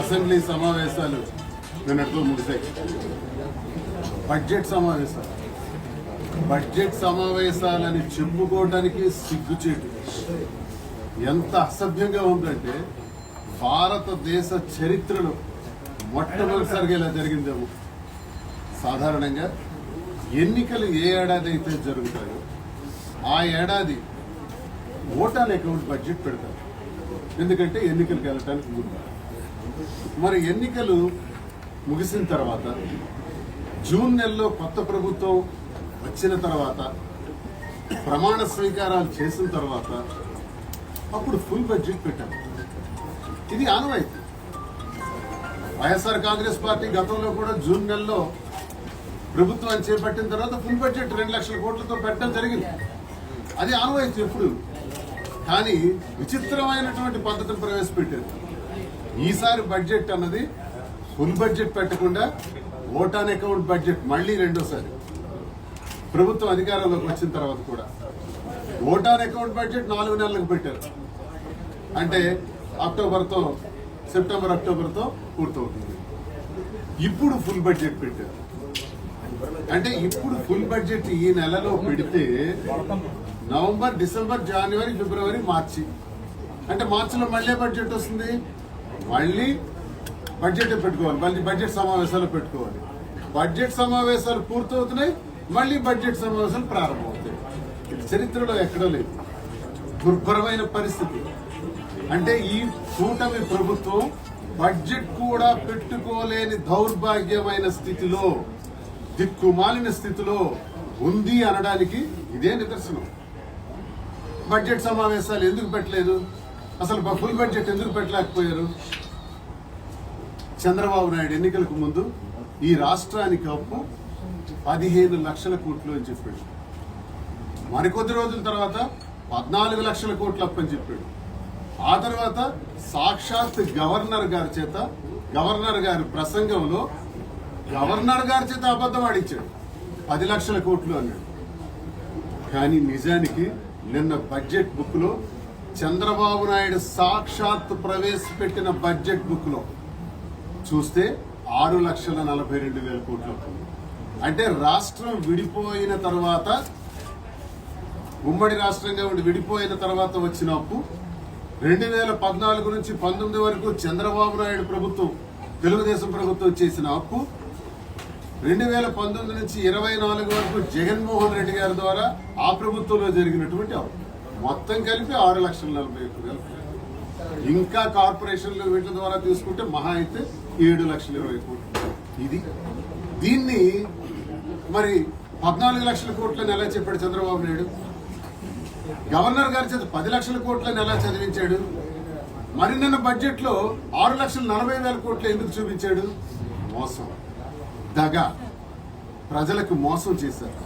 Assembly సమావేశాలు నిన్నటితో ముగిశాయి. బడ్జెట్ సమావేశాలని చెప్పుకోవడానికి సిగ్గుచేటు. ఎంత అసభ్యంగా ఉందంటే భారతదేశ చరిత్రలో మొట్టమొదటిసారిగా ఇలా జరిగిందేమో. సాధారణంగా ఎన్నికలు ఏ ఏడాది అయితే జరుగుతాయో ఆ ఏడాది ఓటాన్ అకౌంట్ బడ్జెట్ పెడతారు. ఎందుకంటే ఎన్నికలకు వెళ్ళటానికి ముందు. మరి ఎన్నికలు ముగిసిన తర్వాత జూన్ నెలలో కొత్త ప్రభుత్వం వచ్చిన తర్వాత ప్రమాణ స్వీకారాలు చేసిన తర్వాత అప్పుడు ఫుల్ బడ్జెట్ పెట్టారు. ఇది ఆనవాయితీ. వైఎస్ఆర్ కాంగ్రెస్ పార్టీ గతంలో కూడా జూన్ నెలలో ప్రభుత్వాన్ని చేపట్టిన తర్వాత ఫుల్ బడ్జెట్ 2 లక్షల కోట్లతో పెట్టడం జరిగింది. అది ఆనవాయితీ ఎప్పుడు. కానీ విచిత్రమైనటువంటి పద్ధతిని ప్రవేశపెట్టారు. ఈసారి బడ్జెట్ అన్నది ఫుల్ బడ్జెట్ పెట్టకుండా ఓటాన్ అకౌంట్ బడ్జెట్ మళ్లీ రెండోసారి ప్రభుత్వం అధికారంలోకి వచ్చిన తర్వాత కూడా ఓటాన్ అకౌంట్ బడ్జెట్ 4 నెలలకు పెట్టారు. అంటే సెప్టెంబర్ అక్టోబర్తో పూర్తవుతుంది. ఇప్పుడు ఫుల్ బడ్జెట్ పెట్టారు. అంటే ఇప్పుడు ఫుల్ బడ్జెట్ ఈ నెలలో పెడితే నవంబర్, డిసెంబర్, జనవరి, ఫిబ్రవరి, మార్చి, అంటే మార్చిలో మళ్ళీ బడ్జెట్ వస్తుంది. మళ్ళీ బడ్జెట్ పెట్టుకోవాలి, మళ్ళీ బడ్జెట్ సమావేశాలు పెట్టుకోవాలి. బడ్జెట్ సమావేశాలు పూర్తవుతున్నాయి, మళ్ళీ బడ్జెట్ సమావేశాలు ప్రారంభమవుతాయి. ఇది చరిత్రలో ఎక్కడో లేదు. దుర్భరమైన పరిస్థితి. అంటే ఈ కూటమి ప్రభుత్వం బడ్జెట్ కూడా పెట్టుకోలేని దౌర్భాగ్యమైన స్థితిలో, దిక్కుమాలిన స్థితిలో ఉంది అనడానికి ఇదే నిదర్శనం. బడ్జెట్ సమావేశాలు ఎందుకు పెట్టలేదు? అసలు ఫుల్ బడ్జెట్ ఎందుకు పెట్టలేకపోయారు? చంద్రబాబు నాయుడు ఎన్నికలకు ముందు ఈ రాష్ట్రానికి అప్పు 15 లక్షల కోట్లు అని చెప్పాడు. మరికొద్ది రోజుల తర్వాత 14 లక్షల కోట్ల అప్పు అని చెప్పాడు. ఆ తర్వాత సాక్షాత్ గవర్నర్ గారి ప్రసంగంలో గవర్నర్ గారి చేత అబద్ధం ఆడించాడు. 10 లక్షల కోట్లు అన్నాడు. కానీ నిజానికి నిన్న బడ్జెట్ బుక్ లో చంద్రబాబు నాయుడు సాక్షాత్ ప్రవేశపెట్టిన బడ్జెట్ బుక్ లో చూస్తే 6,42,000 కోట్లు. అంటే రాష్ట్రం విడిపోయిన తర్వాత, ఉమ్మడి రాష్ట్రంగా ఉండి విడిపోయిన తర్వాత వచ్చిన అప్పు 2014 నుంచి 19 వరకు చంద్రబాబు నాయుడు ప్రభుత్వం, తెలుగుదేశం ప్రభుత్వం చేసిన అప్పు, 2019 నుంచి 24 వరకు జగన్మోహన్ రెడ్డి గారి ద్వారా ఆ ప్రభుత్వంలో జరిగినటువంటి అప్పు మొత్తం కలిపి 6,41,000. ఇంకా కార్పొరేషన్లు వీటి ద్వారా తీసుకుంటే మహా అయితే 7,20,000 కోట్లు. దీన్ని మరి 14 లక్షల కోట్లని ఎలా చెప్పాడు చంద్రబాబు నాయుడు? గవర్నర్ గారి చేత 10 లక్షల కోట్లని ఎలా చదివించాడు? మరి నిన్న బడ్జెట్ లో 6,40,000 కోట్లు ఎందుకు చూపించాడు? మోసం, దగా, ప్రజలకు మోసం చేశారు,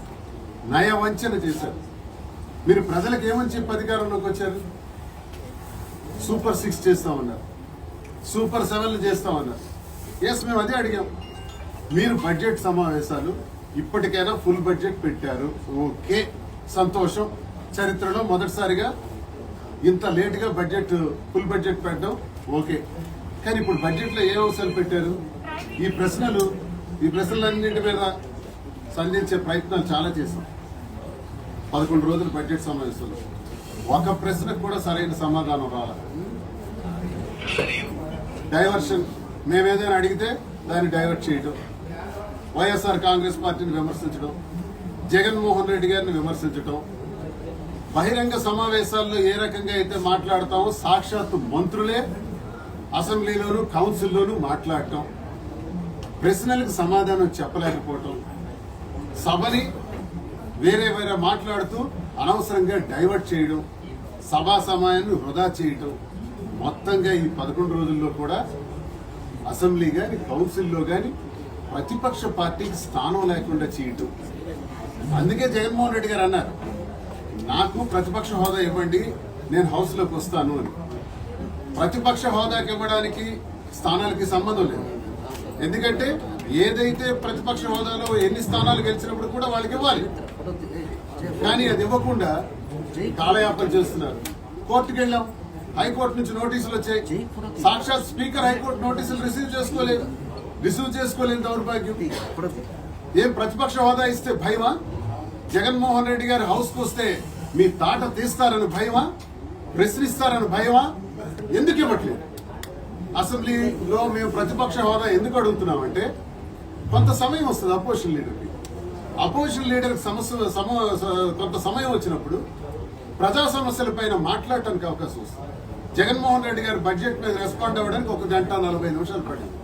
నయ వంచన చేశారు. మీరు ప్రజలకు ఏమని చెప్పి అధికారంలోకి వచ్చారు? సూపర్ 6 చేస్తామన్నారు, సూపర్ 7 చేస్తామన్నారు. ఎస్, మేము అదే అడిగాం. మీరు బడ్జెట్ సమావేశాలు ఇప్పటికైనా ఫుల్ బడ్జెట్ పెట్టారు, ఓకే, సంతోషం. చరిత్రలో మొదటిసారిగా ఇంత లేటుగా ఫుల్ బడ్జెట్ పెట్టడం ఓకే. కానీ ఇప్పుడు బడ్జెట్ లో ఏ అంశాలు పెట్టారు? ఈ ప్రశ్నలన్నింటి మీద సంధించే ప్రయత్నాలు చాలా చేశాం. 11 రోజులు బడ్జెట్ సమావేశంలో ఒక ప్రశ్నకు కూడా సరైన సమాధానం రాలేదు. డైవర్షన్, మేమేదైనా అడిగితే దాన్ని డైవర్ట్ చేయడం, వైఎస్ఆర్ కాంగ్రెస్ పార్టీని విమర్శించడం, జగన్మోహన్ రెడ్డి గారిని విమర్శించడం, బహిరంగ సమావేశాల్లో ఏ రకంగా అయితే మాట్లాడతామో సాక్షాత్తు మంత్రులే అసెంబ్లీలోనూ కౌన్సిల్లోనూ మాట్లాడటం, ప్రశ్నలకు సమాధానం చెప్పలేకపోవటం, సభని వేరే మాట్లాడుతూ అనవసరంగా డైవర్ట్ చేయడం, సభా సమయాన్ని వృధా చేయడం, మొత్తంగా ఈ 11 రోజుల్లో కూడా అసెంబ్లీ గాని కౌన్సిల్లో గాని ప్రతిపక్ష పార్టీకి స్థానం లేకుండా చేయటం. అందుకే జగన్మోహన్ రెడ్డి గారు అన్నారు, నాకు ప్రతిపక్ష హోదా ఇవ్వండి, నేను హౌస్ లోకి వస్తాను అని. ప్రతిపక్ష హోదాకి ఇవ్వడానికి స్థానాలకి సంబంధం లేదు. ఎందుకంటే ఏదైతే ప్రతిపక్ష హోదాలో ఎన్ని స్థానాలు గెలిచినప్పుడు కూడా వాళ్ళకి ఇవ్వాలి. కానీ అది ఇవ్వకుండా కాలయాపన చేస్తున్నారు. కోర్టుకు వెళ్ళాం, హైకోర్టు నుంచి నోటీసులు వచ్చాయి. సాక్షాత్ స్పీకర్ హైకోర్టు నోటీసులు రిసీవ్ చేసుకోలేదు దౌర్భాగ్యం. ఏం ప్రతిపక్ష హోదా ఇస్తే భయమా? జగన్మోహన్ రెడ్డి గారు హౌస్ కు వస్తే మీ తాట తీస్తారని భయమా? ప్రశ్నిస్తారని భయమా? ఎందుకు ఇవ్వట్లేదు? అసెంబ్లీలో మేము ప్రతిపక్ష హోదా ఎందుకు అడుగుతున్నామంటే కొంత సమయం వస్తుంది అపోజిషన్ లీడర్కి కొంత సమయం వచ్చినప్పుడు ప్రజా సమస్యల పైన మాట్లాడటానికి అవకాశం వస్తుంది. జగన్మోహన్ రెడ్డి గారు బడ్జెట్ మీద రెస్పాండ్ అవ్వడానికి 1 గంట 40 నిమిషాలు పడింది.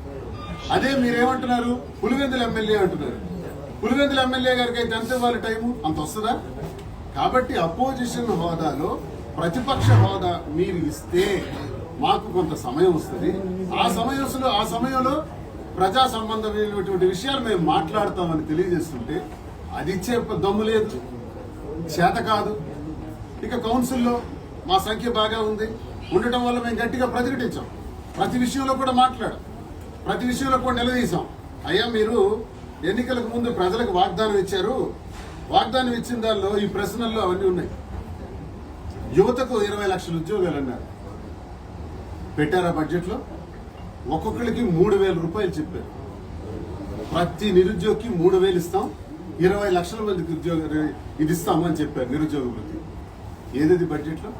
అదే మీరేమంటున్నారు? పులివెందుల ఎమ్మెల్యే అంటున్నారు. పులివెందుల ఎమ్మెల్యే గారికి అయితే ఎంత ఇవ్వాలి టైము? అంత వస్తుందా? కాబట్టి అపోజిషన్ హోదాలో ప్రతిపక్ష హోదా మీరు ఇస్తే మాకు కొంత సమయం వస్తుంది. ఆ సమయంలో ప్రజా సంబంధమైనటువంటి విషయాలు మేము మాట్లాడతామని తెలియజేస్తుంటే అది ఇచ్చే దమ్ము లేదు, చేత కాదు. ఇక కౌన్సిల్లో మా సంఖ్య బాగా ఉండటం వల్ల మేము గట్టిగా ప్రతిఘటించాం. ప్రతి విషయంలో కూడా మాట్లాడాం, ప్రతి విషయంలో కూడా నిలదీశాం. అయ్యా మీరు ఎన్నికలకు ముందు ప్రజలకు వాగ్దానం ఇచ్చారు, వాగ్దానం ఇచ్చిన దానిలో ఈ ప్రశ్నల్లో అవన్నీ ఉన్నాయి. యువతకు 20 లక్షల ఉద్యోగాలు అన్నారు, పెట్టారా బడ్జెట్లో? ఒక్కొక్కరికి 3,000 రూపాయలు చెప్పారు. ప్రతి నిరుద్యోగికి 3,000 ఇస్తాం, 20 లక్షల మందికి ఇది ఇస్తామని చెప్పారు నిరుద్యోగ వృత్తి. ఏది బడ్జెట్లో?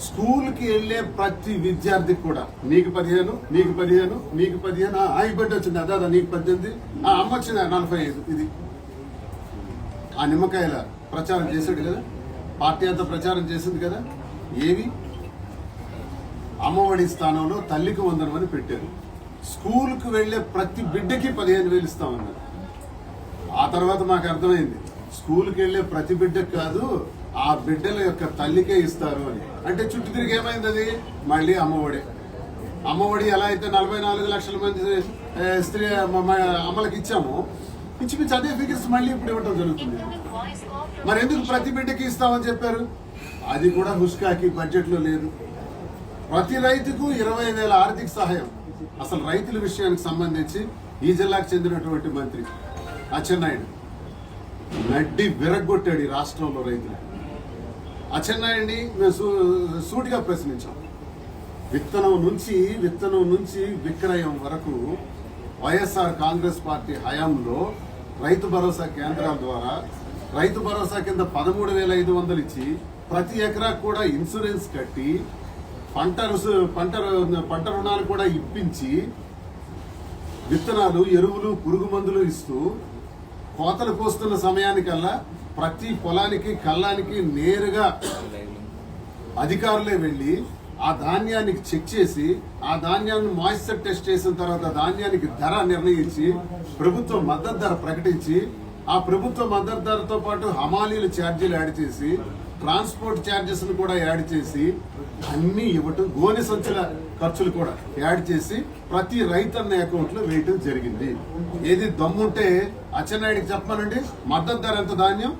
స్కూల్కి వెళ్లే ప్రతి విద్యార్థికి కూడా నీకు 15, నీకు 15, నీకు 15, ఈ బడ్డీ వచ్చింది అదా నీకు 18, అమ్మ వచ్చింది 45. ఇది ఆ నిమ్మకాయల ప్రచారం చేశాడు కదా, పార్టీ అంతా ప్రచారం చేసింది కదా. ఏవి? అమ్మఒడి స్థానంలో తల్లికి 100 అని పెట్టారు. స్కూల్కి వెళ్లే ప్రతి బిడ్డకి 15,000 ఇస్తామన్నారు. ఆ తర్వాత మాకు అర్థమైంది స్కూల్కి వెళ్లే ప్రతి బిడ్డకి కాదు, ఆ బిడ్డల యొక్క తల్లికే ఇస్తారు అని. అంటే చుట్టూ తిరిగి ఏమైంది? అది మళ్ళీ అమ్మఒడి ఎలా అయితే 44 లక్షల మంది స్త్రీ అమ్మలకి ఇచ్చామో పిచ్చి అదే ఫిగర్స్ మళ్ళీ ఇప్పుడు ఇవ్వటం జరుగుతుంది. మరి ఎందుకు ప్రతి బిడ్డకి ఇస్తామని చెప్పారు? అది కూడా హుస్కాకి బడ్జెట్లో లేదు. ప్రతి రైతుకు 20,000 ఆర్థిక సహాయం. అసలు రైతుల విషయానికి సంబంధించి ఈ జిల్లాకు చెందినటువంటి మంత్రి అచ్చెన్నాయుడు నడ్డి విరగొట్టాడు ఈ రాష్ట్రంలో రైతులు. అచ్చెన్నాయుడిని మేము సూటిగా ప్రశ్నించాం. విత్తనం నుంచి విక్రయం వరకు వైఎస్ఆర్ కాంగ్రెస్ పార్టీ హయాంలో రైతు భరోసా కేంద్రాల ద్వారా రైతు భరోసా కింద 13,500 ఇచ్చి ప్రతి ఎకరాకు కూడా ఇన్సూరెన్స్ కట్టి పంట రుణాలు కూడా ఇప్పించి విత్తనాలు, ఎరువులు, పురుగు మందులు ఇస్తూ కోతలు కోస్తున్న సమయానికల్లా ప్రతి పొలానికి కళ్ళానికి నేరుగా అధికారులే వెళ్లి ఆ ధాన్యానికి చెక్ చేసి ఆ ధాన్యాన్ని మాయిశ్చర్ టెస్ట్ చేసిన తర్వాత ధాన్యానికి ధర నిర్ణయించి ప్రభుత్వ మద్దతు ధర ప్రకటించి ఆ ప్రభుత్వ మద్దతు ధరతో పాటు హమాలీలు ఛార్జీలు యాడ్ చేసి ట్రాన్స్పోర్ట్ ఛార్జెస్ ను కూడా యాడ్ చేసి అన్ని ఇవ్వటం, గోనె సంచుల ఖర్చులు కూడా యాడ్ చేసి ప్రతి రైతన్న అకౌంట్ లో వేయటం జరిగింది. ఏది దమ్ముంటే అచ్చెన్నాయుడికి చెప్పమనండి, మద్దతు ధర ఎంత ధాన్యం?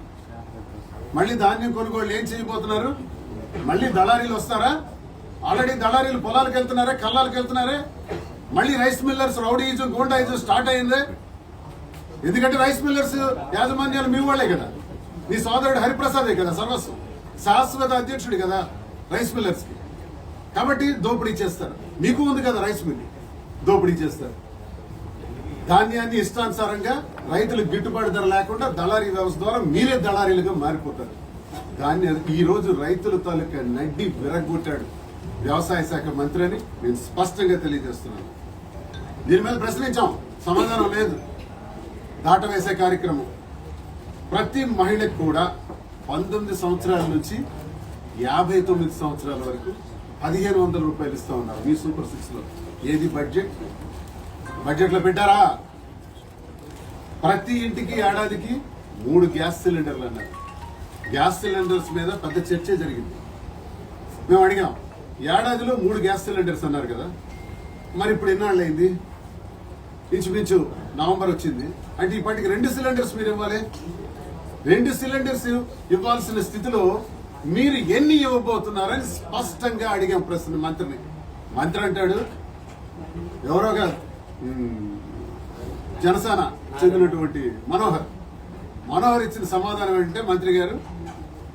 మళ్ళీ ధాన్యం కొనుగోళ్ళు ఏం చేయబోతున్నారు? మళ్ళీ దళారీలు వస్తారా? ఆల్రెడీ దళారీలు పొలాలకు వెళ్తున్నారే, కళ్ళాలకు వెళ్తున్నారే. మళ్ళీ rice millers rowdyism, goondaism start అయిందే. ఎందుకంటే రైస్ మిల్లర్స్ యాజమాన్యాలు మీ వాళ్లే కదా, మీ సోదరుడు హరిప్రసాదే కదా సర్వస్వం, శాశ్వత అధ్యక్షుడు కదా రైస్ మిల్లర్స్ కి. కాబట్టి దోపిడీ చేస్తారు. మీకు ఉంది కదా రైస్ మిల్, దోపిడీ చేస్తారు. ధాన్యాన్ని ఇష్టానుసారంగా రైతులకు గిట్టుబాటు ధర లేకుండా దళారీ వ్యవస్థ ద్వారా మీరే దళారీలుగా మారిపోతారు. ఈ రోజు రైతుల తాలూకా నడ్డి విరగొట్టాడు వ్యవసాయ శాఖ మంత్రి అని నేను స్పష్టంగా తెలియజేస్తున్నాను. దీని మీద ప్రశ్నించాం, సమాధానం లేదు. దాటవేసే కార్యక్రమం. ప్రతి మహిళకు కూడా 19 సంవత్సరాల నుంచి 59 సంవత్సరాల వరకు 1,500 రూపాయలు ఇస్తా ఉన్నారు మీ సూపర్ 6 లో. ఏది బడ్జెట్ లో పెట్టారా? ప్రతి ఇంటికి ఏడాదికి 3 గ్యాస్ సిలిండర్లు అన్నారు. గ్యాస్ సిలిండర్స్ మీద పెద్ద చర్చే జరిగింది. మేము అడిగాం, ఏడాదిలో 3 గ్యాస్ సిలిండర్స్ అన్నారు కదా, మరి ఇప్పుడు ఎన్నాళ్ళు అయింది? ఇంచుమించు నవంబర్ వచ్చింది అంటే ఇప్పటికి 2 సిలిండర్స్ మీరు ఇవ్వాలి. 2 సిలిండర్స్ ఇవ్వాల్సిన స్థితిలో మీరు ఎన్ని ఇవ్వబోతున్నారని స్పష్టంగా అడిగాం ప్రశ్న మంత్రిని. మంత్రి అంటాడు, ఎవరో కాదు, జనసేన చెందినటువంటి మనోహర్ ఇచ్చిన సమాధానం ఏంటంటే, మంత్రి గారు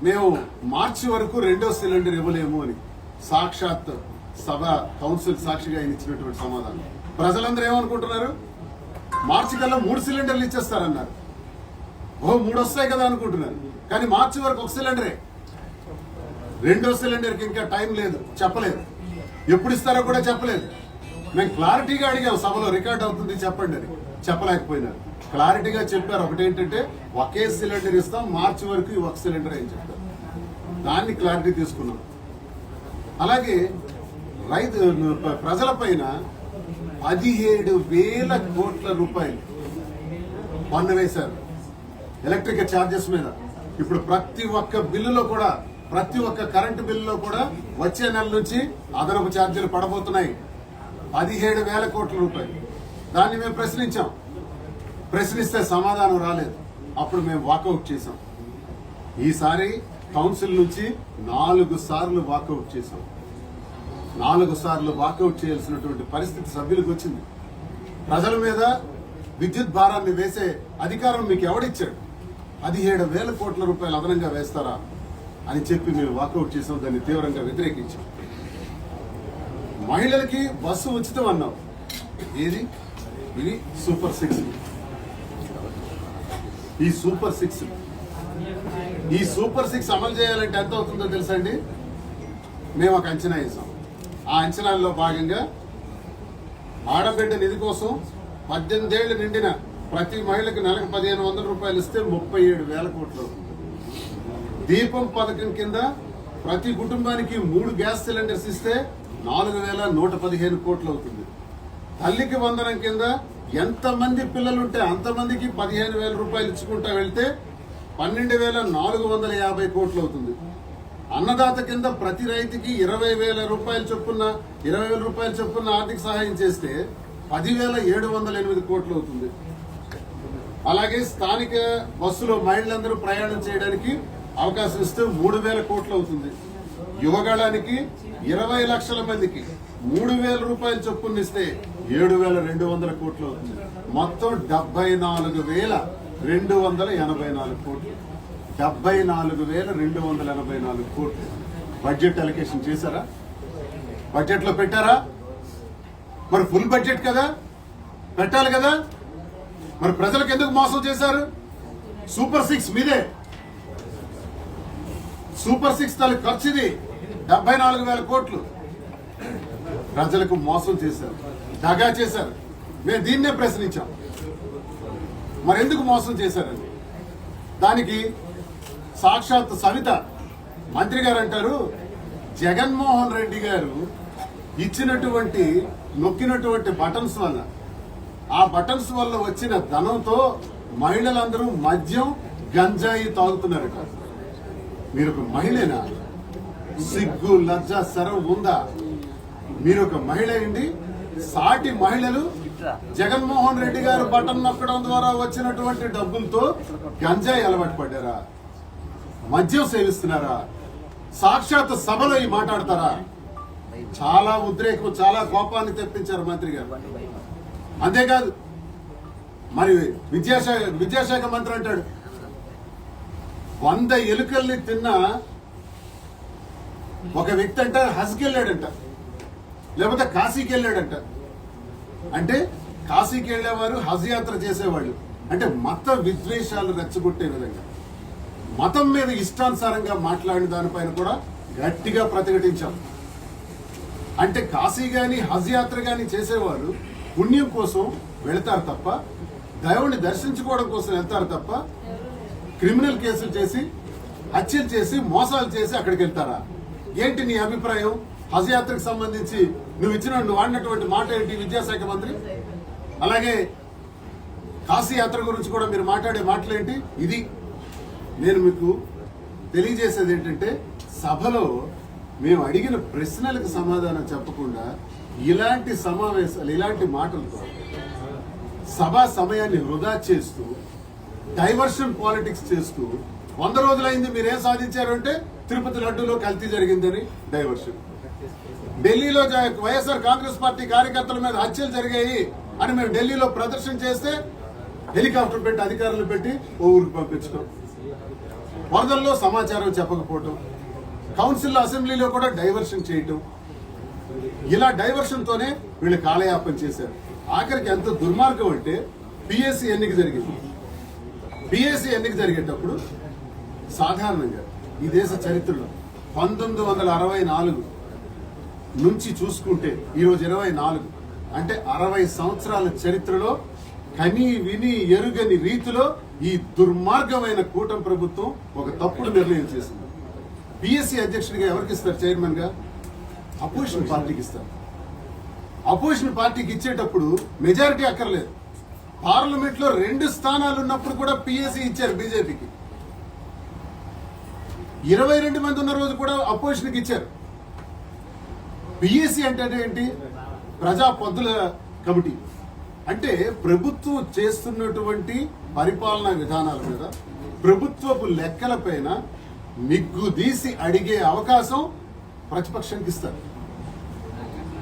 మేము మార్చి వరకు 2వ సిలిండర్ ఇవ్వలేము అని. సాక్షాత్ సభ కౌన్సిల్ సాక్షిగా ఆయన ఇచ్చినటువంటి సమాధానం. ప్రజలందరూ ఏమనుకుంటున్నారు, మార్చి కల్లా 3 సిలిండర్లు ఇచ్చేస్తారన్నారు. 3 వస్తాయి కదా అనుకుంటున్నారు, కానీ మార్చి వరకు 1 సిలిండరే. 2వ సిలిండర్కి ఇంకా టైం లేదు, చెప్పలేదు. ఎప్పుడు ఇస్తారో కూడా చెప్పలేదు. మేము క్లారిటీగా అడిగాం, సభలో రికార్డ్ అవుతుంది చెప్పండి అని. చెప్పలేకపోయినారు. క్లారిటీగా చెప్పారు, ఒకటేంటంటే ఒకే సిలిండర్ ఇస్తాం, మార్చి వరకు 1 సిలిండర్ అని చెప్పారు. దాన్ని క్లారిటీ తీసుకున్నాం. అలాగే ప్రజల పైన 17,000 కోట్ల రూపాయలు పన్ను వేశారు ఎలక్ట్రిక్ ఛార్జెస్ మీద. ఇప్పుడు ప్రతి ఒక్క బిల్లులో కూడా, ప్రతి ఒక్క కరెంటు బిల్లులో కూడా వచ్చే నెల నుంచి అదనపు ఛార్జీలు పడబోతున్నాయి. 17,000 కోట్ల రూపాయలు. దాన్ని మేము ప్రశ్నించాం. ప్రశ్నిస్తే సమాధానం రాలేదు. అప్పుడు మేము వాకౌట్ చేశాం. ఈసారి కౌన్సిల్ నుంచి 4 సార్లు వాకౌట్ చేశాం. 4 సార్లు వాకౌట్ చేయాల్సినటువంటి పరిస్థితి సభ్యులకు వచ్చింది. ప్రజల మీద విద్యుత్ భారాన్ని వేసే అధికారం మీకు ఎవడిచ్చాడు? 17,000 కోట్ల రూపాయలు అదనంగా వేస్తారా అని చెప్పి మేము వాకౌట్ చేసాం. దాన్ని తీవ్రంగా వ్యతిరేకించాం. మహిళలకి బస్సు ఉచితం అన్నాం. ఏది ఇది? సూపర్ 6. ఈ సూపర్ 6 అమలు చేయాలంటే ఎంత అవుతుందో తెలుసా అండి? మేము ఒక అంచనా వేసాం. ఆ అంచనాల్లో భాగంగా ఆడబిడ్డ నిధి కోసం 18 ఏళ్లు నిండిన ప్రతి మహిళకి నెలకు 1,500 రూపాయలు ఇస్తే 37,000 కోట్లు అవుతుంది. దీపం పథకం కింద ప్రతి కుటుంబానికి 3 గ్యాస్ సిలిండర్స్ ఇస్తే 4,115 కోట్లు అవుతుంది. తల్లికి వందనం కింద ఎంతమంది పిల్లలుంటే అంతమందికి 15,000 రూపాయలు ఇచ్చుకుంటా వెళ్తే 12,450 కోట్లు అవుతుంది. అన్నదాత కింద ప్రతి రైతుకి 20,000 రూపాయలు చొప్పున ఆర్థిక సహాయం చేస్తే 10,708 కోట్లు అవుతుంది. అలాగే స్థానిక బస్సులో మహిళలందరూ ప్రయాణం చేయడానికి అవకాశం ఇస్తే 3,000 కోట్లు అవుతుంది. యువగళానికి 20 లక్షల మందికి 3,000 రూపాయలు చొప్పున ఇస్తే 7,200 కోట్లు అవుతుంది. మొత్తం 74,284 కోట్లు. 74,284 కోట్లు బడ్జెట్ అలొకేషన్ చేశారా? బడ్జెట్ లో పెట్టారా? మరి ఫుల్ బడ్జెట్ కదా, పెట్టాలి కదా. మరి ప్రజలకు ఎందుకు మోసం చేశారు? సూపర్ 6 మీదే. సూపర్ 6 తల ఖర్చుది 74,000 కోట్లు. ప్రజలకు మోసం చేశారు, దగా చేశారు. మేము దీన్నే ప్రశ్నించాం. మరి ఎందుకు మోసం చేశారండి? దానికి సాక్షాత్ సవిత మంత్రి గారు అంటారు, జగన్మోహన్ రెడ్డి గారు నొక్కినటువంటి బటన్స్ వల్ల, ఆ బటన్స్ వల్ల వచ్చిన ధనంతో మహిళలందరూ మద్యం గంజాయి తాగుతున్నారట. మీరు ఒక మహిళేనా? సిగ్గు లజ్జ సరం ఉందా? మీరు ఒక మహిళ అయింది, సాటి మహిళలు జగన్మోహన్ రెడ్డి గారు బటన్ నొక్కడం ద్వారా వచ్చినటువంటి డబ్బులతో గంజాయి అలవాటు పడ్డారా? మద్యం సేవిస్తున్నారా? సాక్షాత్ సభలో ఈ మాట్లాడతారా? చాలా ఉద్రేకం, చాలా కోపాన్ని తెప్పించారు మంత్రి గారు. అంతేకాదు, మరి విద్యాశాఖ మంత్రి అంటాడు 100 ఎలుకల్ని తిన్న ఒక వ్యక్తి అంట హజ్కి వెళ్ళాడంట, లేకపోతే కాశీకి వెళ్ళాడంట. అంటే కాశీకి వెళ్ళేవారు, హజ్ యాత్ర చేసేవాళ్ళు. అంటే మత విద్వేషాలు రెచ్చగొట్టే విధంగా, మతం మీద ఇష్టానుసారంగా మాట్లాడిన దానిపైన కూడా గట్టిగా ప్రతిఘటించాం. అంటే కాశీ గాని హజ్ యాత్ర గాని చేసేవారు పుణ్యం కోసం వెళతారు తప్ప, దేవుణ్ణి దర్శించుకోవడం కోసం వెళ్తారు తప్ప, క్రిమినల్ కేసులు చేసి, హత్యలు చేసి, మోసాలు చేసి అక్కడికి వెళ్తారా? ఏంటి నీ అభిప్రాయం? హజ్ యాత్రకు సంబంధించి నువ్వు వాడినటువంటి మాట ఏంటి విద్యాశాఖ మంత్రి? అలాగే కాశీ యాత్ర గురించి కూడా మీరు మాట్లాడే మాటలేంటి? ఇది నేను మీకు తెలియజేసేది ఏంటంటే, సభలో మేము అడిగిన ప్రశ్నలకు సమాధానం చెప్పకుండా ఇలాంటి సమావేశాలు, ఇలాంటి మాటలతో సభా సమయాన్ని వృధా చేస్తూ, డైవర్షన్ పాలిటిక్స్ చేస్తూ, 100 రోజులైంది మీరేం సాధించారు అంటే తిరుపతి లడ్డూలో కల్తీ జరిగిందని డైవర్షన్. ఢిల్లీలో వైఎస్ఆర్ కాంగ్రెస్ పార్టీ కార్యకర్తల మీద హత్యలు జరిగాయి అని మేము ఢిల్లీలో ప్రదర్శన చేస్తే హెలికాప్టర్ పెట్టి అధికారులు పెట్టి ఓ ఊరికి పంపించడం, వరదల్లో సమాచారం చెప్పకపోవటం, కౌన్సిల్ అసెంబ్లీలో కూడా డైవర్షన్ చేయటం, ఇలా డైవర్షన్ తోనే వీళ్ళు కాలయాపన చేశారు. ఆఖరికి ఎంత దుర్మార్గం అంటే పిఎస్సి ఎన్నిక జరిగింది. పిఎస్సి ఎన్నిక జరిగేటప్పుడు సాధారణంగా ఈ దేశ చరిత్రలో 1964 నుంచి చూసుకుంటే ఈరోజు 24 అంటే 60 సంవత్సరాల చరిత్రలో కని విని ఎరుగని రీతిలో ఈ దుర్మార్గమైన కూటమి ప్రభుత్వం ఒక తప్పుడు నిర్ణయం చేసింది. పిఎస్సి అధ్యక్షుడిగా ఎవరికి ఇస్తారు? చైర్మన్ గా అపోజిషన్ పార్టీకి ఇస్తారు. అపోజిషన్ పార్టీకి ఇచ్చేటప్పుడు మెజారిటీ అక్కర్లేదు. పార్లమెంట్ లో 2 స్థానాలు ఉన్నప్పుడు కూడా పిఎస్సి ఇచ్చారు బీజేపీకి. 22 మంది ఉన్న రోజు కూడా అపోజిషన్ కి ఇచ్చారు. పిఎస్సి అంటే ఏంటి? ప్రజా పద్దుల కమిటీ. అంటే ప్రభుత్వం చేస్తున్నటువంటి పరిపాలనా విధానాల మీద, ప్రభుత్వపు లెక్కలపైన నిగ్గుదీసి అడిగే అవకాశం ప్రతిపక్షానికి ఇస్తారు.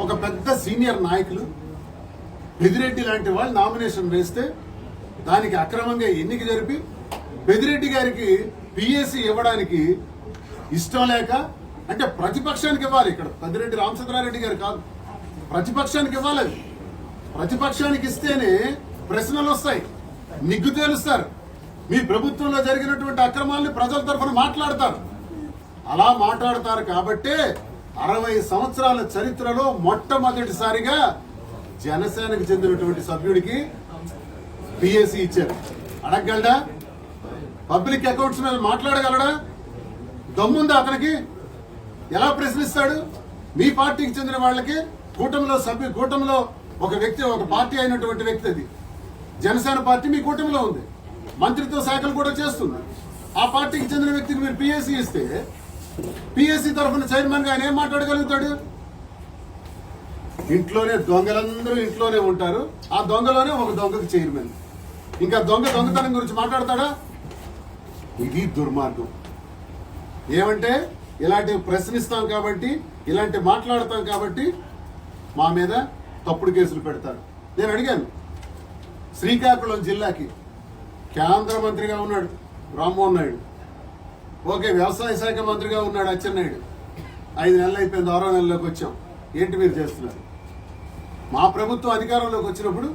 ఒక పెద్ద సీనియర్ నాయకులు పెదిరెడ్డి లాంటి వాళ్ళు నామినేషన్ వేస్తే దానికి అక్రమంగా ఎన్నిక జరిపి పెదిరెడ్డి గారికి పిఎస్సి ఇవ్వడానికి ఇష్టం లేక, అంటే ప్రతిపక్షానికి ఇవ్వాలి. ఇక్కడ పెద్దిరెడ్డి రామచంద్రారెడ్డి గారు కాదు, ప్రతిపక్షానికి ఇవ్వాలి. ప్రతిపక్షానికి ఇస్తేనే ప్రశ్నలు వస్తాయి, నిగ్గు తేలుస్తారు, మీ ప్రభుత్వంలో జరిగినటువంటి అక్రమాలని ప్రజల తరఫున మాట్లాడతారు. అలా మాట్లాడతారు కాబట్టే 60 సంవత్సరాల చరిత్రలో మొట్టమొదటిసారిగా జనసేనకు చెందినటువంటి సభ్యుడికి పిఎస్సి ఇచ్చారు. అడగగలడా? పబ్లిక్ అకౌంట్స్ మీద మాట్లాడగలడా? దమ్ముందా అతనికి? ఎలా ప్రశ్నిస్తాడు? మీ పార్టీకి చెందిన వాళ్ళకి కూటమిలో ఒక వ్యక్తి, ఒక పార్టీ అయినటువంటి వ్యక్తి, అది జనసేన పార్టీ మీ కూటమిలో ఉంది, మంత్రిత్వ శాఖలు కూడా చేస్తుంది. ఆ పార్టీకి చెందిన వ్యక్తికి మీరు పిఎస్సి ఇస్తే పిఎస్సి తరఫున చైర్మన్ గా ఆయన ఏం మాట్లాడగలుగుతాడు? ఇంట్లోనే దొంగలందరూ ఇంట్లోనే ఉంటారు, ఆ దొంగలోనే ఒక దొంగకి చైర్మన్. ఇంకా దొంగతనం గురించి మాట్లాడతాడా? ఇది దుర్మార్గం. ఏమంటే ఇలాంటివి ప్రశ్నిస్తాం కాబట్టి, ఇలాంటి మాట్లాడతాం కాబట్టి మా మీద తప్పుడు కేసులు పెడతారు. నేను అడిగాను, శ్రీకాకుళం జిల్లాకి కేంద్ర మంత్రిగా ఉన్నాడు రామ్మోహన్ నాయుడు, ఓకే, వ్యవసాయ శాఖ మంత్రిగా ఉన్నాడు అచ్చెన్నాయుడు. 5 నెలలు అయిపోయింది, 6వ నెలలోకి వచ్చాం. ఏంటి మీరు చేస్తున్నారు? మా ప్రభుత్వం అధికారంలోకి వచ్చినప్పుడు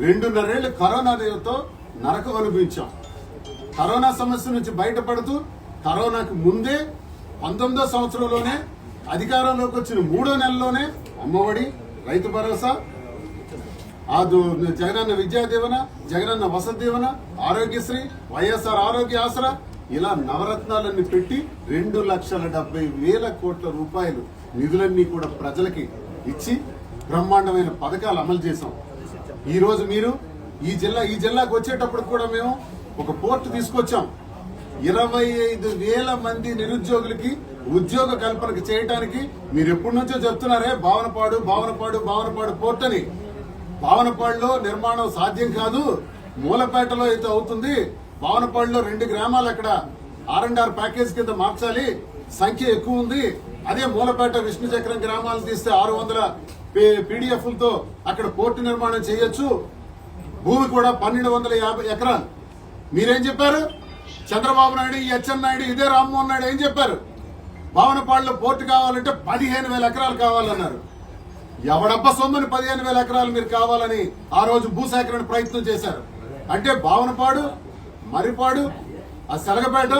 2.5 ఏళ్లు కరోనాతో నరకం అనుభవించాం. కరోనా సమస్య నుంచి బయటపడుతూ కరోనాకు ముందే 19వ సంవత్సరంలోనే అధికారంలోకి వచ్చిన 3వ నెలలోనే అమ్మఒడి, రైతు భరోసా, జగనన్న విద్యా దీవెన, జగనన్న వసతి దీవెన, ఆరోగ్యశ్రీ, వైఎస్ఆర్ ఆరోగ్య ఆసరా, ఇలా నవరత్నాలన్నీ పెట్టి 2,70,000 కోట్ల రూపాయలు నిధులన్నీ కూడా ప్రజలకి ఇచ్చి బ్రహ్మాండమైన పథకాలు అమలు చేశాం. ఈ రోజు మీరు ఈ జిల్లాకు వచ్చేటప్పుడు కూడా మేము ఒక పోర్టు తీసుకొచ్చాం. 25,000 మంది నిరుద్యోగులకి ఉద్యోగ కల్పనకు చేయడానికి మీరు ఎప్పటి నుంచో చెప్తున్నారే భావనపాడు పోర్ట్ అని. భావనపాడులో నిర్మాణం సాధ్యం కాదు, మూలపేటలో అయితే అవుతుంది. భావనపాడులో 2 గ్రామాలు అక్కడ R&R ప్యాకేజ్ కింద మార్చాలి, సంఖ్య ఎక్కువ ఉంది. అదే మూలపేట విష్ణుచక్రం గ్రామాలు తీస్తే 600 పీడిఎఫ్లతో అక్కడ పోర్టు నిర్మాణం చేయొచ్చు. భూమి కూడా 1,250 ఎకరాలు. మీరేం చెప్పారు? చంద్రబాబు నాయుడు, ఈ అచ్చెన్నాయుడు, ఇదే రామ్మోహన్ నాయుడు ఏం చెప్పారు? భావనపాడులో పోర్టు కావాలంటే 15,000 ఎకరాలు కావాలన్నారు. ఎవడబ్బ సొమ్ముని 15,000 ఎకరాలు మీరు కావాలని ఆ రోజు భూసేకరణ ప్రయత్నం చేశారు. అంటే భావనపాడు, మరిపాడు, ఆ సెలగపేట,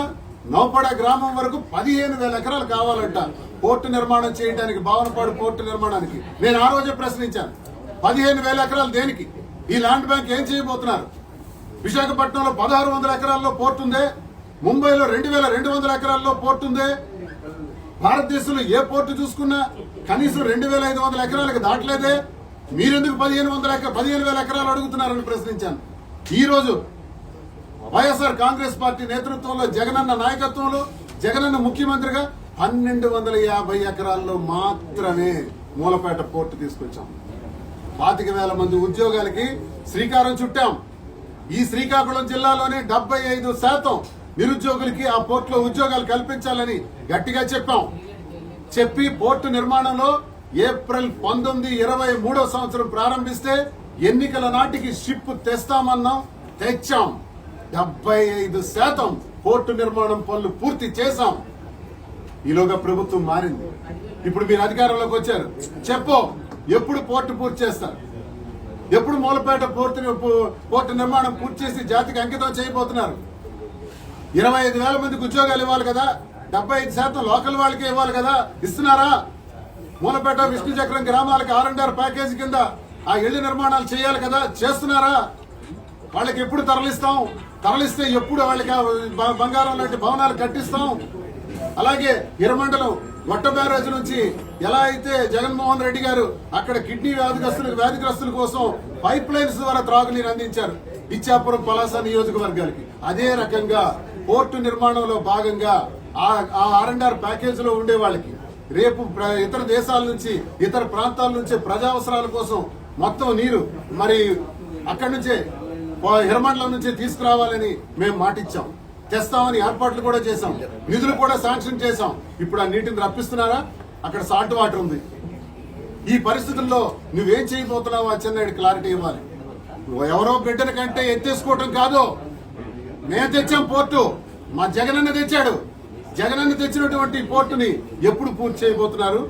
నౌపడ గ్రామం వరకు 15,000 ఎకరాలు కావాలంట పోర్టు నిర్మాణం చేయడానికి, భావనపాడు పోర్టు నిర్మాణానికి. నేను ఆ రోజే ప్రశ్నించాను, 15,000 ఎకరాలు దేనికి? ఈ ల్యాండ్ బ్యాంక్ ఏం చేయబోతున్నారు? విశాఖపట్నంలో 1,600 ఎకరాల్లో పోర్టు ఉందే, ముంబైలో 2,200 ఎకరాల్లో పోర్టు ఉందే. భారతదేశంలో ఏ పోర్టు చూసుకున్నా కనీసం 2,500 ఎకరాలకు దాటలేదే. మీరెందుకు 15,000 ఎకరాలు అడుగుతున్నారని ప్రశ్నించాను. ఈ రోజు వైఎస్ఆర్ కాంగ్రెస్ పార్టీ నేతృత్వంలో, జగనన్న నాయకత్వంలో, జగనన్న ముఖ్యమంత్రిగా 1,250 ఎకరాల్లో మాత్రమే మూలపేట పోర్టు తీసుకొచ్చాం. 25,000 మంది ఉద్యోగాలకి శ్రీకారం చుట్టాం. ఈ శ్రీకాకుళం జిల్లాలోనే 75% నిరుద్యోగులకి ఆ పోర్టులో ఉద్యోగాలు కల్పించాలని గట్టిగా చెప్పి పోర్టు నిర్మాణంలో ఏప్రిల్ 1923వ సంవత్సరం ప్రారంభిస్తే ఎన్నికల నాటికి షిప్ తెస్తామన్నాం, తెచ్చాం. 75% పోర్టు నిర్మాణం పనులు పూర్తి చేశాం. ఈలోగా ప్రభుత్వం మారింది. ఇప్పుడు మీరు అధికారంలోకి వచ్చారు. చెప్పు, ఎప్పుడు పోర్టు పూర్తి చేస్తారు? ఎప్పుడు మూలపేట పోర్టు నిర్మాణం పూర్తి చేసి జాతికి అంకితం చేయబోతున్నారు? 25,000 మందికి ఉద్యోగాలు ఇవ్వాలి కదా, 75% లోకల్ వాళ్ళకే ఇవ్వాలి కదా, ఇస్తున్నారా? మూలపేట విష్ణు చక్రం గ్రామాలకి R&R ప్యాకేజీ కింద ఆ ఇళ్ల నిర్మాణాలు చేయాలి కదా, చేస్తున్నారా? వాళ్ళకి ఎప్పుడు తరలిస్తే ఎప్పుడు వాళ్ళకి బంగారం లాంటి భవనాలు కట్టిస్తాం? అలాగే ఇరమండలం వట్ట బ్యారేజ్ నుంచి ఎలా అయితే జగన్మోహన్ రెడ్డి గారు అక్కడ కిడ్నీ వ్యాధిగ్రస్తుల కోసం పైప్ లైన్స్ ద్వారా త్రాగునీరు అందించారు ఇచ్చాపురం పలాస నియోజకవర్గాలకి. అదే రకంగా పోర్టు నిర్మాణంలో భాగంగా ఆ R&R ప్యాకేజ్ లో ఉండే వాళ్ళకి రేపు ఇతర దేశాల నుంచి ఇతర ప్రాంతాల నుంచి ప్రజా అవసరాల కోసం మొత్తం నీరు మరి అక్కడి నుంచే హిరమండలం నుంచి తీసుకురావాలని మేము మాటిచ్చాం. తెస్తామని ఏర్పాట్లు కూడా చేశాం, నిధులు కూడా శాంక్షన్ చేశాం. ఇప్పుడు ఆ నీటిని రప్పిస్తున్నారా? అక్కడ సాల్ట్ వాటర్ ఉంది. ఈ పరిస్థితుల్లో నువ్వేం చేయబోతున్నావు అచ్చెన్నాయుడు క్లారిటీ ఇవ్వాలి. ఎవరో బిడ్డల కంటే ఎత్తేసుకోవటం కాదు. మేము తెచ్చాం పోర్టు, మా జగనన్న తెచ్చాడు. జగనన్న తెచ్చినటువంటి పోర్టుని ఎప్పుడు పూర్తి చేయబోతున్నారు?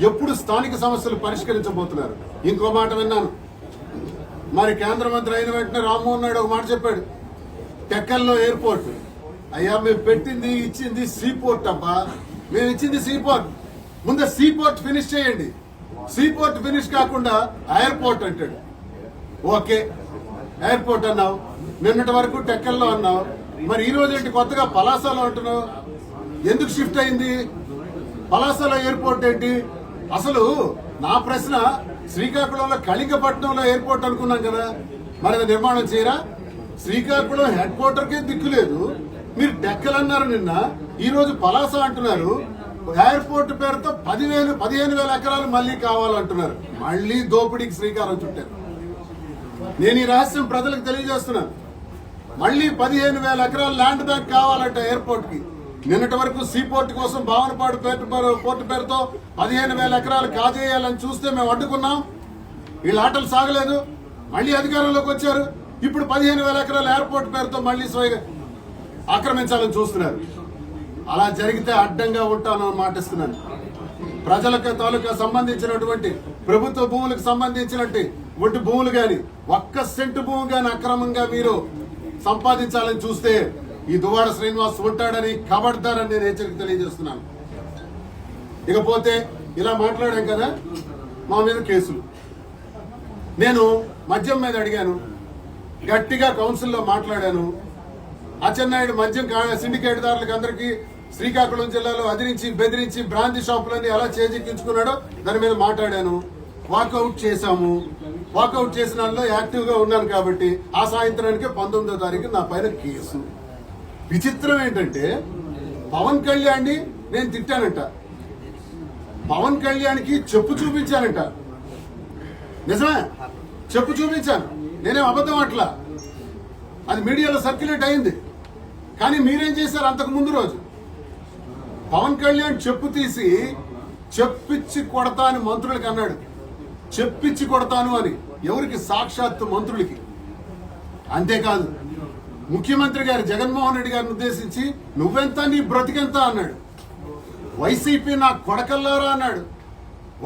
ఎప్పుడు స్థానిక సమస్యలు పరిష్కరించబోతున్నారు? ఇంకో మాట విన్నాను, మరి కేంద్ర మంత్రి అయిన వెంటనే రామ్మోహన్ నాయుడు ఒక మాట చెప్పాడు, టెక్కల్లో ఎయిర్పోర్ట్. అయ్యా మేము పెట్టింది ఇచ్చింది సీ పోర్ట్ అబ్బా, మేము ఇచ్చింది సీ పోర్ట్. ముందు సీ పోర్ట్ ఫినిష్ చేయండి. సీ పోర్ట్ ఫినిష్ కాకుండా ఎయిర్పోర్ట్ అంటాడు. ఓకే, ఎయిర్పోర్ట్ అన్నావు, నిన్నటి వరకు టెక్కల్లో అన్నావు, మరి ఈ రోజు ఏంటి కొత్తగా పలాసలో అంటున్నావు? ఎందుకు షిఫ్ట్ అయింది? పలాసలో ఎయిర్పోర్ట్ ఏంటి? అసలు నా ప్రశ్న, శ్రీకాకుళంలో కళింగపట్నంలో ఎయిర్పోర్ట్ అనుకున్నాం కదా, మరి అది నిర్మాణం చేయరా? శ్రీకాకుళం హెడ్ క్వార్టర్కే దిక్కు లేదు. మీరు డెక్కలన్నారు నిన్న, ఈ రోజు పలాస అంటున్నారు. ఎయిర్పోర్ట్ పేరుతో 15,000 ఎకరాలు మళ్లీ కావాలంటున్నారు. మళ్లీ దోపిడీకి శ్రీకారం చుట్టారు. నేను ఈ రహస్యం ప్రజలకు తెలియజేస్తున్నాను. మళ్లీ 15,000 ఎకరాల ల్యాండ్ బ్యాంక్ కావాలంట ఎయిర్పోర్ట్ కి. నిన్నటి వరకు సీ పోర్ట్ కోసం భావనపాడు పోర్టు పేరుతో 15,000 ఎకరాలు కాజేయాలని చూస్తే మేము అడ్డుకున్నాం. వీళ్ళ ఆటలు సాగలేదు. మళ్లీ అధికారంలోకి వచ్చారు. ఇప్పుడు 15,000 ఎకరాల ఎయిర్పోర్ట్ పేరుతో మళ్లీ ఆక్రమించాలని చూస్తున్నారు. అలా జరిగితే అడ్డంగా ఉంటానని మాటిస్తున్నాను. ప్రజలకు తాలూకా సంబంధించినటువంటి ప్రభుత్వ భూములకు సంబంధించినట్టు ఒట్టి భూములు గాని, ఒక్క సెంటు భూమి గాని అక్రమంగా మీరు సంపాదించాలని చూస్తే ఈ దువ్వాడ శ్రీనివాస్ ఉంటాడని, కబడ్దారని నేను హెచ్చరిక తెలియజేస్తున్నాను. ఇకపోతే ఇలా మాట్లాడాం కదా, మా మీద కేసులు. నేను మద్యం మీద అడిగాను, గట్టిగా కౌన్సిల్లో మాట్లాడాను. అచ్చెన్నాయుడు మద్యం సిండికేట్ దారులకు అందరికీ శ్రీకాకుళం జిల్లాలో అదిరించి బెదిరించి బ్రాంతి షాపులన్నీ ఎలా చేజిక్కించుకున్నాడో దాని మీద మాట్లాడాను. వాకౌట్ చేశాము. వాకౌట్ చేసిన దానిలో యాక్టివ్ గా ఉన్నాను కాబట్టి ఆ సాయంత్రానికి 19వ తారీఖు నా పైన కేసు. విచిత్రం ఏంటంటే, పవన్ కళ్యాణ్ నేను తిట్టానంట, పవన్ కళ్యాణ్కి చెప్పు చూపించానంట. నిజమే, చెప్పు చూపించాను, నేనేం అబద్ధం అట్లా. అది మీడియాలో సర్క్యులేట్ అయింది. కానీ మీరేం చేశారు? అంతకు ముందు రోజు పవన్ కళ్యాణ్ చెప్పు తీసి చెప్పిచ్చి కొడతాను మంత్రులకి అన్నాడు. చెప్పిచ్చి కొడతాను అని ఎవరికి? సాక్షాత్తు మంత్రులకి. అంతేకాదు, ముఖ్యమంత్రి గారు జగన్మోహన్ రెడ్డి గారిని ఉద్దేశించి నువ్వెంత, నీ బ్రతికెంత అన్నాడు. వైసీపీ నా కొడకల్లారా అన్నాడు.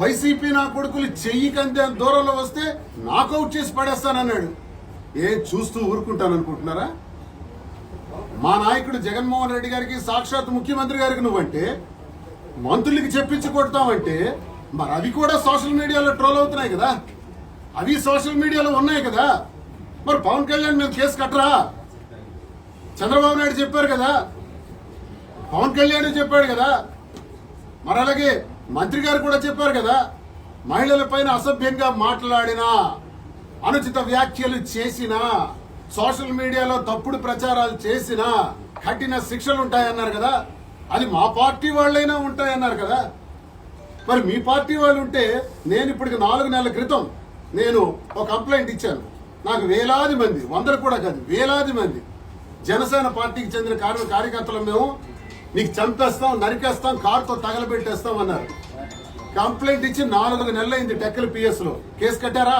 వైసీపీ నా కొడుకులు చెయ్యి కంటే దూరంలో వస్తే నాకౌట్ చేసి పడేస్తానన్నాడు. చూస్తూ ఊరుకుంటాననుకుంటున్నారా? మా నాయకుడు జగన్మోహన్ రెడ్డి గారికి, సాక్షాత్ ముఖ్యమంత్రి గారికి నువ్వంటే, మంత్రులకి చెప్పించి కొడతామంటే, మరి అవి కూడా సోషల్ మీడియాలో ట్రోల్ అవుతున్నాయి కదా, అవి సోషల్ మీడియాలో ఉన్నాయి కదా. మరి పవన్ కళ్యాణ్ మీద కేసు కట్టరా? చంద్రబాబు నాయుడు చెప్పారు కదా, పవన్ కళ్యాణ్ చెప్పాడు కదా, మరి అలాగే మంత్రి గారు కూడా చెప్పారు కదా, మహిళల పైన అసభ్యంగా మాట్లాడినా, అనుచిత వ్యాఖ్యలు చేసినా, సోషల్ మీడియాలో తప్పుడు ప్రచారాలు చేసినా కఠిన శిక్షలు ఉంటాయన్నారు కదా. అది మా పార్టీ వాళ్ళైనా ఉంటాయన్నారు కదా. మరి మీ పార్టీ వాళ్ళు ఉంటే, నేను ఇప్పటికి 4 నెలల క్రితం నేను ఒక కంప్లైంట్ ఇచ్చాను. నాకు వేలాది మంది, 100 కూడా కాదు, వేలాది మంది జనసేన పార్టీకి చెందిన కార్యకర్తలు మేము నీకు చంపేస్తాం, నరికేస్తాం, కారుతో తగలబెట్టేస్తాం అన్నారు. కంప్లైంట్ ఇచ్చి 4 నెలలైంది. టెక్కల PS లో కేసు కట్టారా?